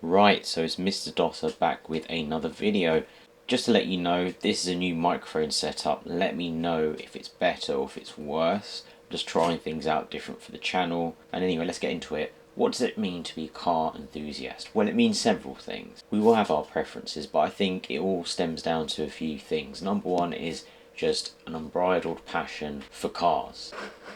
Right, so it's Mr. Dosser back with another video. Just to let you know, this is a new microphone setup. Let me know if it's better or if it's worse. I'm just trying things out different for the channel. And anyway, let's get into it. What does it mean to be a car enthusiast? Well, it means several things. We will have our preferences, but I think it all stems down to a few things. Number one is just an unbridled passion for cars.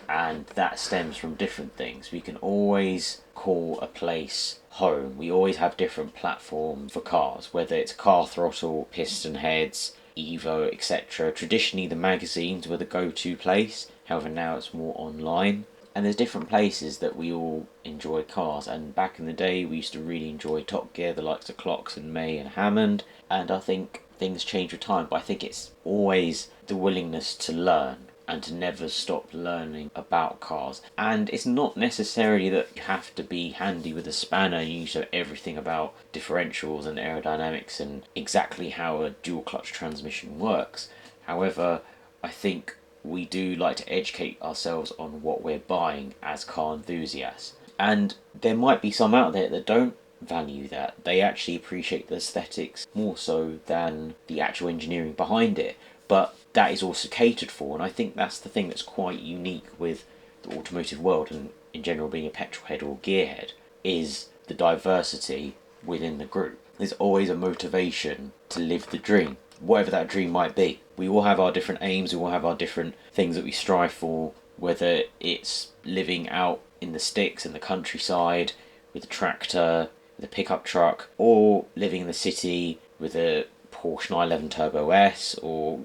And that stems from different things. We can always call a place home. We always have different platforms for cars, whether it's Car Throttle, Piston Heads, Evo, etc. Traditionally the magazines were the go-to place, however now it's more online. And there's different places that we all enjoy cars, and back in the day we used to really enjoy Top Gear, the likes of Clocks and May and Hammond, and I think things change with time, but I think it's always the willingness to learn and to never stop learning about cars. And it's not necessarily that you have to be handy with a spanner and you need to know everything about differentials and aerodynamics and exactly how a dual clutch transmission works. However, I think we do like to educate ourselves on what we're buying as car enthusiasts. And there might be some out there that don't value that. They actually appreciate the aesthetics more so than the actual engineering behind it. But that is also catered for, and I think that's the thing that's quite unique with the automotive world, and in general being a petrolhead or gearhead, is the diversity within the group. There's always a motivation to live the dream, whatever that dream might be. We all have our different aims, we all have our different things that we strive for, whether it's living out in the sticks in the countryside with a tractor, with a pickup truck, or living in the city with a Porsche 911 Turbo S, or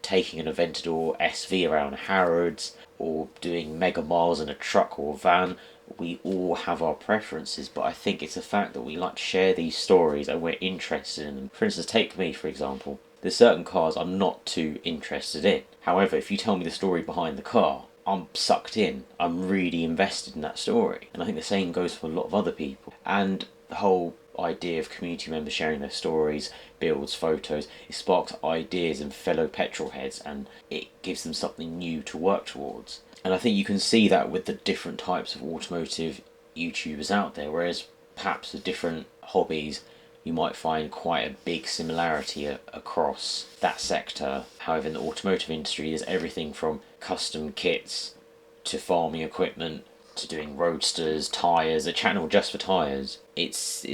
taking an Aventador SV around Harrods, or doing mega miles in a truck or a van. We all have our preferences, but I think it's the fact that we like to share these stories and we're interested in them. For instance, take me for example. There's certain cars I'm not too interested in. However, if you tell me the story behind the car, I'm sucked in. I'm really invested in that story. And I think the same goes for a lot of other people. And the whole idea of community members sharing their stories, builds, photos, it sparks ideas in fellow petrolheads and it gives them something new to work towards. And I think you can see that with the different types of automotive YouTubers out there, whereas perhaps with different hobbies you might find quite a big similarity across that sector. However, in the automotive industry there's everything from custom kits to farming equipment to doing roadsters, tyres, a channel just for tyres. It's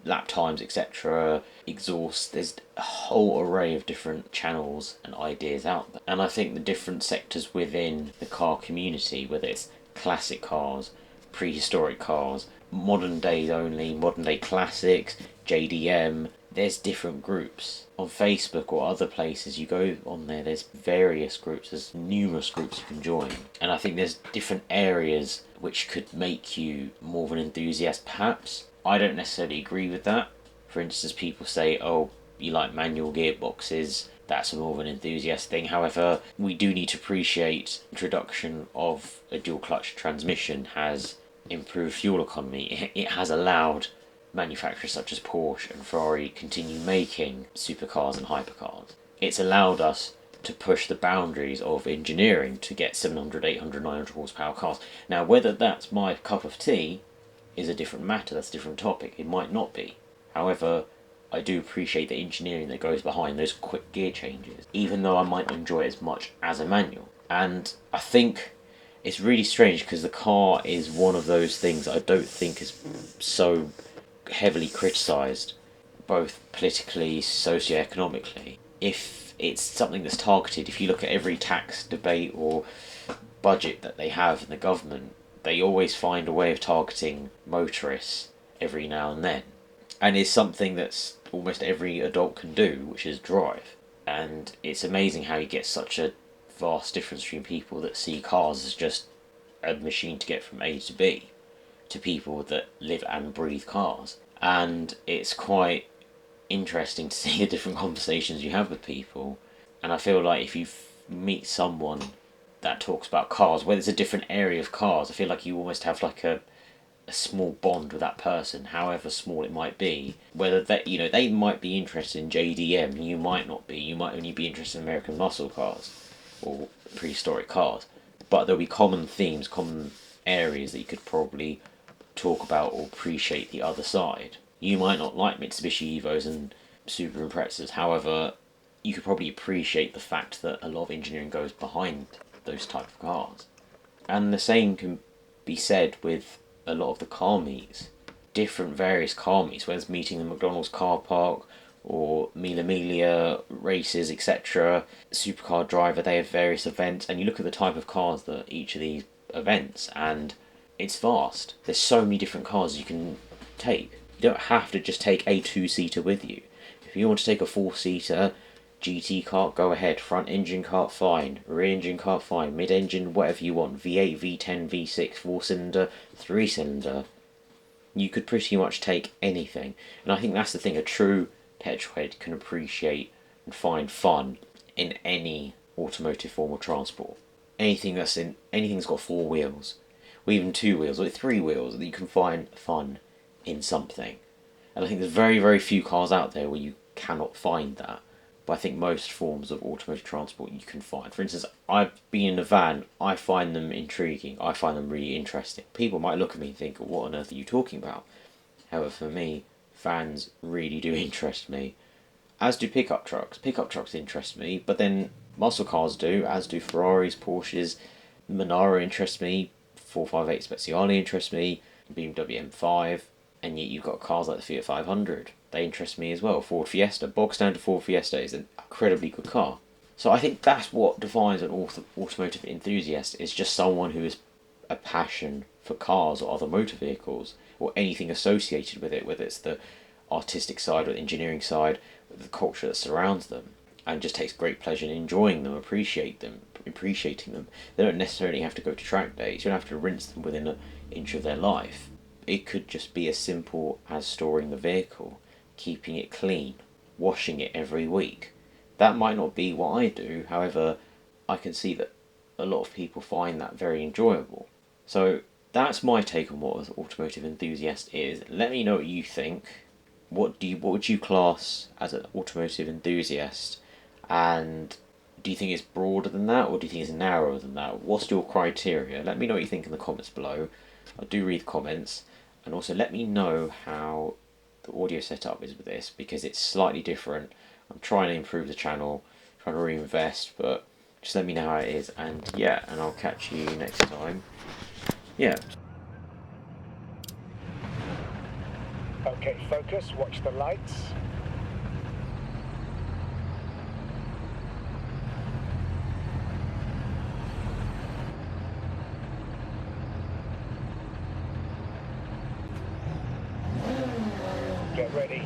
lap times, etc., exhaust. There's a whole array of different channels and ideas out there. And I think the different sectors within the car community, whether it's classic cars, prehistoric cars, modern days only, modern day classics, JDM, there's different groups. On Facebook or other places you go on there, there's various groups, there's numerous groups you can join. And I think there's different areas which could make you more of an enthusiast perhaps. I don't necessarily agree with that. For instance, people say, oh, you like manual gearboxes, that's more of an enthusiast thing. However, we do need to appreciate the introduction of a dual clutch transmission has improved fuel economy. It has allowed manufacturers such as Porsche and Ferrari continue making supercars and hypercars. It's allowed us to push the boundaries of engineering to get 700, 800, 900 horsepower cars. Now, whether that's my cup of tea is a different matter, that's a different topic. It might not be. However, I do appreciate the engineering that goes behind those quick gear changes, even though I might not enjoy it as much as a manual. And I think it's really strange because the car is one of those things I don't think is so heavily criticised, both politically, socio-economically. If it's something that's targeted, if you look at every tax debate or budget that they have in the government, they always find a way of targeting motorists every now and then. And it's something that's almost every adult can do, which is drive. And it's amazing how you get such a vast difference between people that see cars as just a machine to get from A to B to people that live and breathe cars. And it's quite interesting to see the different conversations you have with people. And I feel like if you meet someone that talks about cars, whether it's a different area of cars, I feel like you almost have like a small bond with that person, however small it might be. Whether they might be interested in JDM, you might not be. You might only be interested in American muscle cars or prehistoric cars. But there'll be common themes, common areas that you could probably talk about or appreciate the other side. You might not like Mitsubishi Evos and Subaru Imprezas, however, you could probably appreciate the fact that a lot of engineering goes behind those type of cars. And the same can be said with a lot of the car meets. Different various car meets, whether it's meeting the McDonald's car park or Mille Miglia races, etc. Supercar Driver, they have various events, and you look at the type of cars that each of these events, and it's vast. There's so many different cars you can take. You don't have to just take a two-seater with you. If you want to take a four-seater GT kart, go ahead. Front engine kart, fine. Rear engine kart, fine. Mid engine, whatever you want. V8, V10, V6, 4-cylinder, 3-cylinder. You could pretty much take anything. And I think that's the thing, a true petrolhead can appreciate and find fun in any automotive form of transport. Anything's got four wheels, or even two wheels, or three wheels, that you can find fun in something. And I think there's very, very few cars out there where you cannot find that. But I think most forms of automotive transport you can find. For instance, I've been in a van, I find them intriguing, I find them really interesting. People might look at me and think, what on earth are you talking about? However, for me, vans really do interest me. As do pickup trucks. Pickup trucks interest me, but then muscle cars do, as do Ferraris, Porsches. Monaro interests me, 458 Speciale interests me, BMW M5, and yet you've got cars like the Fiat 500. They interest me as well. Ford Fiesta, bog standard Ford Fiesta is an incredibly good car. So I think that's what defines an automotive enthusiast, is just someone who has a passion for cars or other motor vehicles, or anything associated with it, whether it's the artistic side or the engineering side, the culture that surrounds them, and just takes great pleasure in enjoying them, appreciating them. They don't necessarily have to go to track days. You don't have to rinse them within an inch of their life. It could just be as simple as storing the vehicle, keeping it clean, washing it every week. That might not be what I do, however, I can see that a lot of people find that very enjoyable. So that's my take on what an automotive enthusiast is. Let me know what you think. What would you class as an automotive enthusiast? And do you think it's broader than that, or do you think it's narrower than that? What's your criteria? Let me know what you think in the comments below. I do read comments, and also let me know how the audio setup is with this, because it's slightly different. I'm trying to improve the channel, trying to reinvest, but just let me know how it is, and yeah, and I'll catch you next time. Yeah. Okay, focus, watch the lights. Get ready.